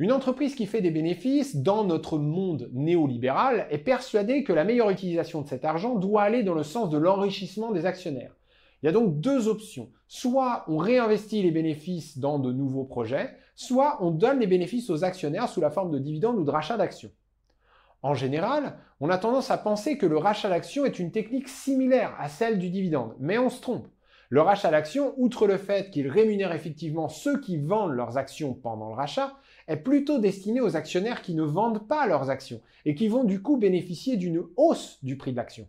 Une entreprise qui fait des bénéfices dans notre monde néolibéral est persuadée que la meilleure utilisation de cet argent doit aller dans le sens de l'enrichissement des actionnaires. Il y a donc deux options. Soit on réinvestit les bénéfices dans de nouveaux projets, soit on donne les bénéfices aux actionnaires sous la forme de dividendes ou de rachat d'actions. En général, on a tendance à penser que le rachat d'actions est une technique similaire à celle du dividende, mais on se trompe. Le rachat d'actions, outre le fait qu'il rémunère effectivement ceux qui vendent leurs actions pendant le rachat, est plutôt destiné aux actionnaires qui ne vendent pas leurs actions et qui vont du coup bénéficier d'une hausse du prix de l'action.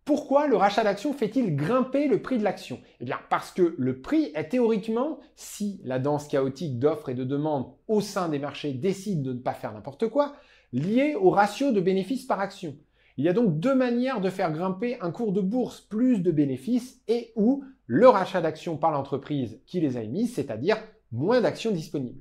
Pourquoi le rachat d'actions fait-il grimper le prix de l'action? Eh bien parce que le prix est théoriquement, si la danse chaotique d'offres et de demandes au sein des marchés décide de ne pas faire n'importe quoi, lié au ratio de bénéfices par action. Il y a donc deux manières de faire grimper un cours de bourse, plus de bénéfices et ou le rachat d'actions par l'entreprise qui les a émises, c'est-à-dire moins d'actions disponibles.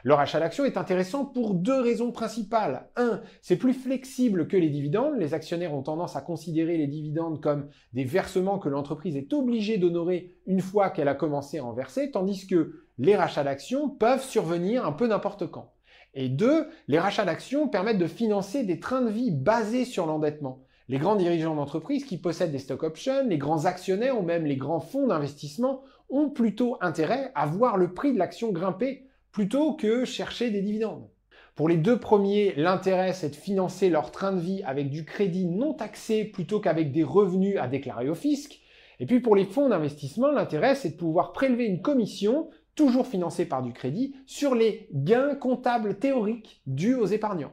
Le rachat d'actions est intéressant pour deux raisons principales. Un, c'est plus flexible que les dividendes. Les actionnaires ont tendance à considérer les dividendes comme des versements que l'entreprise est obligée d'honorer une fois qu'elle a commencé à en verser, tandis que les rachats d'actions peuvent survenir un peu n'importe quand. Et deux, les rachats d'actions permettent de financer des trains de vie basés sur l'endettement. Les grands dirigeants d'entreprise qui possèdent des stock options, les grands actionnaires ou même les grands fonds d'investissement ont plutôt intérêt à voir le prix de l'action grimper plutôt que chercher des dividendes. Pour les deux premiers, l'intérêt c'est de financer leur train de vie avec du crédit non taxé plutôt qu'avec des revenus à déclarer au fisc. Et puis pour les fonds d'investissement, l'intérêt c'est de pouvoir prélever une commission, toujours financée par du crédit, sur les gains comptables théoriques dus aux épargnants.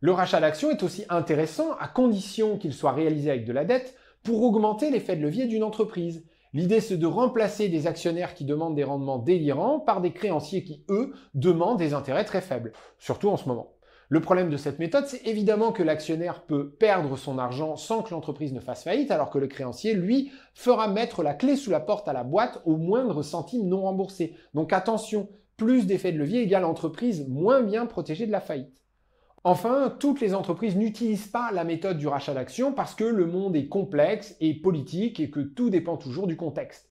Le rachat d'actions est aussi intéressant à condition qu'il soit réalisé avec de la dette pour augmenter l'effet de levier d'une entreprise. L'idée, c'est de remplacer des actionnaires qui demandent des rendements délirants par des créanciers qui, eux, demandent des intérêts très faibles, surtout en ce moment. Le problème de cette méthode, c'est évidemment que l'actionnaire peut perdre son argent sans que l'entreprise ne fasse faillite, alors que le créancier, lui, fera mettre la clé sous la porte à la boîte au moindre centime non remboursé. Donc attention, plus d'effet de levier égale entreprise moins bien protégée de la faillite. Enfin, toutes les entreprises n'utilisent pas la méthode du rachat d'actions parce que le monde est complexe et politique et que tout dépend toujours du contexte.